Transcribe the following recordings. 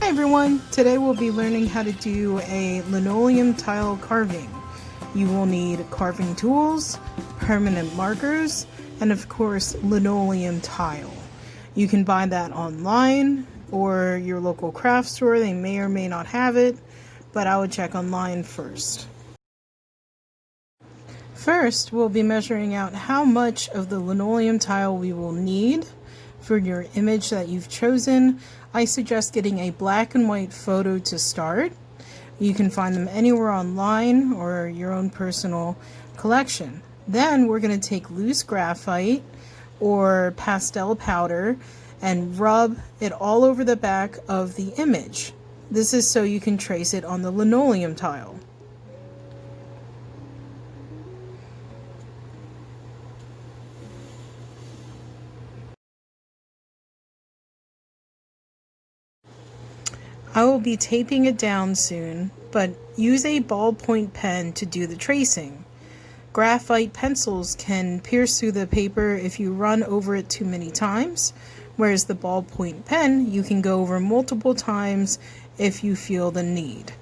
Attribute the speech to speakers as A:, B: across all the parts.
A: Hi everyone! Today we'll be learning how to do a linoleum tile carving. You will need carving tools, permanent markers, and of course linoleum tile. You can buy that online or your local craft store. They may or may not have it, but I would check online first. First, we'll be measuring out how much of the linoleum tile we will need for your image that you've chosen. I suggest getting a black and white photo to start. You can find them anywhere online or your own personal collection. Then we're going to take loose graphite or pastel powder and rub it all over the back of the image. This is so you can trace it on the linoleum tile. I will be taping it down soon, but use a ballpoint pen to do the tracing. Graphite pencils can pierce through the paper if you run over it too many times, whereas the ballpoint pen you can go over multiple times if you feel the need.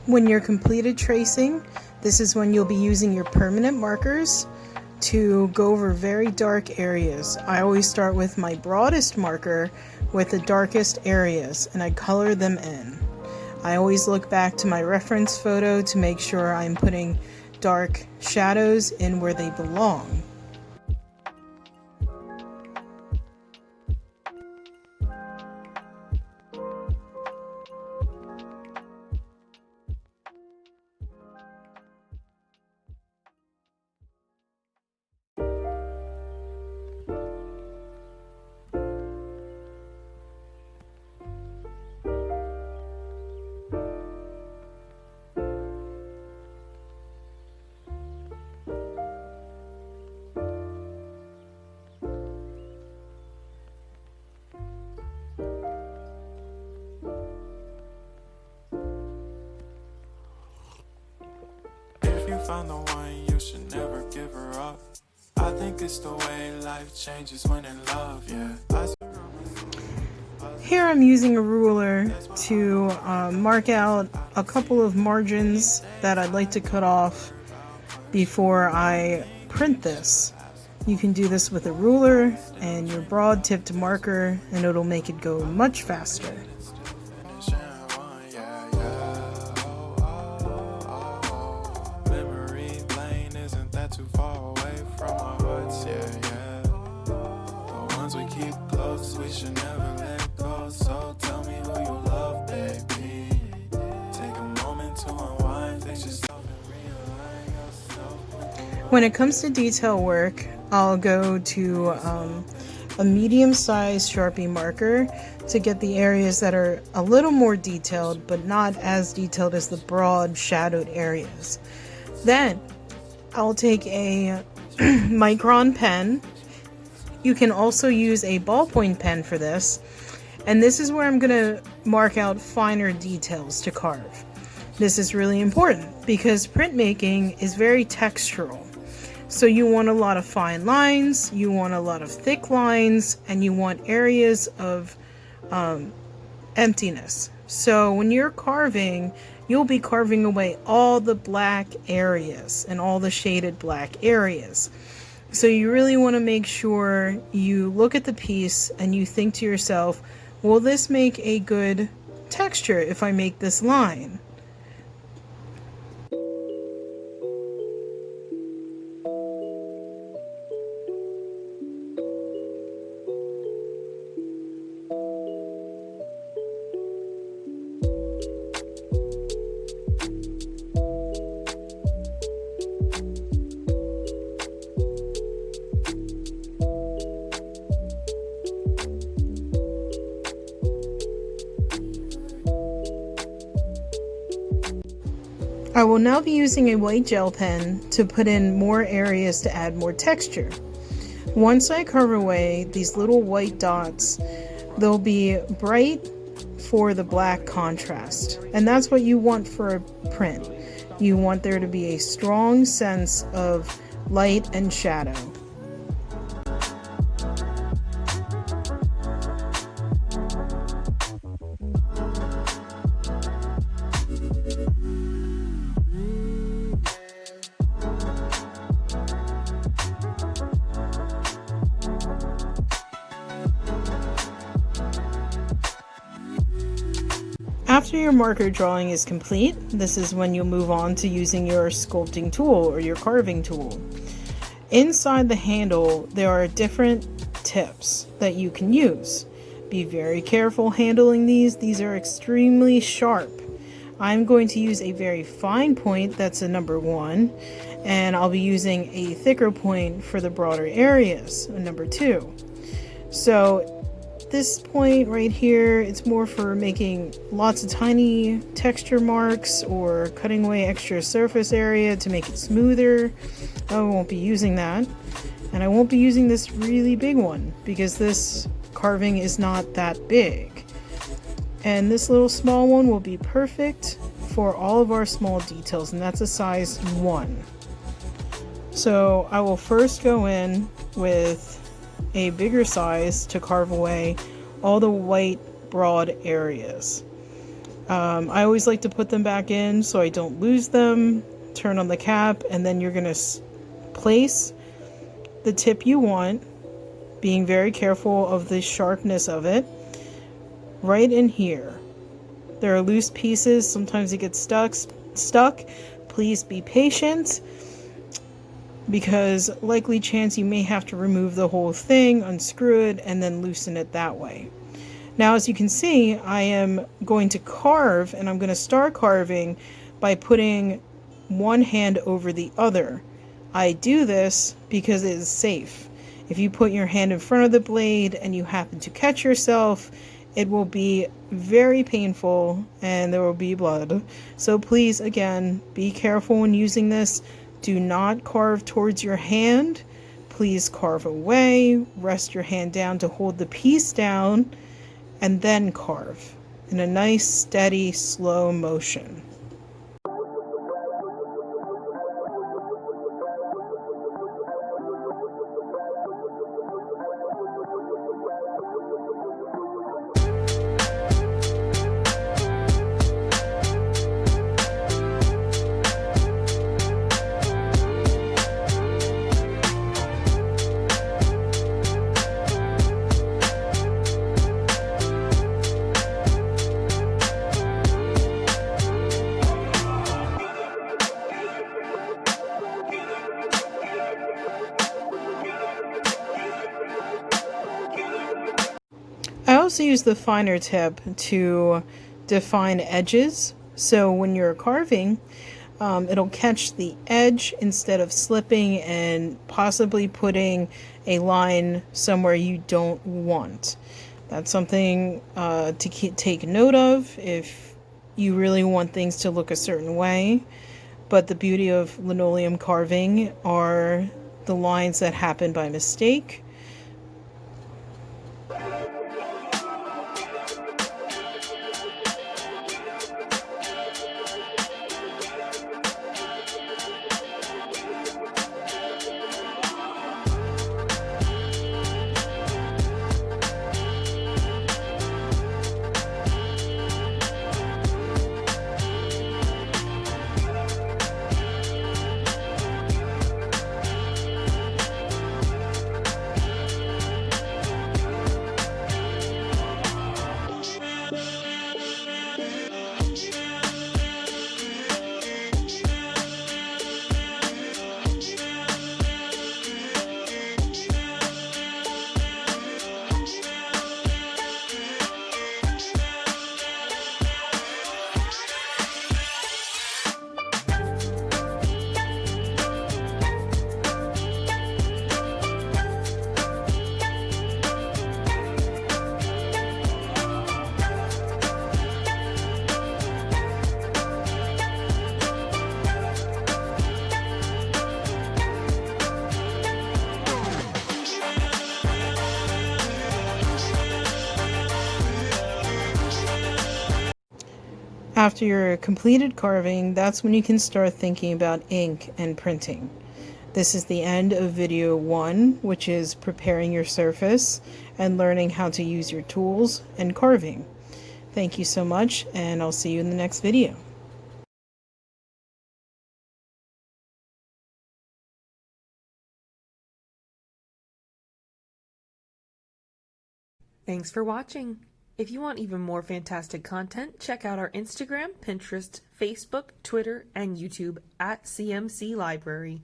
A: When you're completed tracing, this is when you'll be using your permanent markers to go over very dark areas. I always start with my broadest marker with the darkest areas and I color them in. I always look back to my reference photo to make sure I'm putting dark shadows in where they belong.
B: Find the one, you should never give her up. I think it's the way life changes when in love, yeah.
A: Here I'm using a ruler to mark out a couple of margins that I'd like to cut off before I print this. You can do this with a ruler and your broad tipped marker, and it'll make it go much faster.
B: Memory lane isn't that too far away from our hearts, yeah. The ones we keep close, we should never let go. So tell me who you love, baby. Take a moment to unwind, fix yourself and realign yourself.
A: When it comes to detail work, I'll go to a medium-sized Sharpie marker to get the areas that are a little more detailed, but not as detailed as the broad shadowed areas. Then I'll take a micron pen. You can also use a ballpoint pen for this. And this is where I'm going to mark out finer details to carve. This is really important because printmaking is very textural. So you want a lot of fine lines, you want a lot of thick lines, and you want areas of emptiness. So when you're carving, you'll be carving away all the black areas and all the shaded black areas. So you really want to make sure you look at the piece and you think to yourself, will this make a good texture if I make this line? I will now be using a white gel pen to put in more areas to add more texture. Once I carve away these little white dots, they'll be bright for the black contrast. And that's what you want for a print. You want there to be a strong sense of light and shadow. After your marker drawing is complete, this is when you'll move on to using your sculpting tool or your carving tool. Inside the handle, there are different tips that you can use. Be very careful handling these. These are extremely sharp. I'm going to use a very fine point, that's a number 1, and I'll be using a thicker point for the broader areas, a number 2. So this point right here, it's more for making lots of tiny texture marks or cutting away extra surface area to make it smoother. I won't be using that. And I won't be using this really big one because this carving is not that big. And this little small one will be perfect for all of our small details, and that's a size 1. So I will first go in with a bigger size to carve away all the white broad areas. I always like to put them back in so I don't lose them. Turn on the cap, and then you're going to place the tip you want, being very careful of the sharpness of it, right in here. There are loose pieces, sometimes it gets stuck. Please be patient, because likely chance you may have to remove the whole thing, unscrew it, and then loosen it that way. Now, as you can see, I am going to carve, and I'm going to start carving by putting one hand over the other. I do this because it is safe. If you put your hand in front of the blade and you happen to catch yourself, it will be very painful and there will be blood. So please, again, be careful when using this. Do not carve towards your hand. Please carve away. Rest your hand down to hold the piece down, and then carve in a nice, steady, slow motion. also use the finer tip to define edges. So when you're carving, it'll catch the edge instead of slipping and possibly putting a line somewhere you don't want. That's something to take note of if you really want things to look a certain way. But the beauty of linoleum carving are the lines that happen by mistake. After your completed carving, that's when you can start thinking about ink and printing. This is the end of video 1, which is preparing your surface and learning how to use your tools and carving. Thank you so much, and I'll see you in the next video.
C: Thanks for watching. If you want even more fantastic content, check out our Instagram, Pinterest, Facebook, Twitter, and YouTube at CMC Library.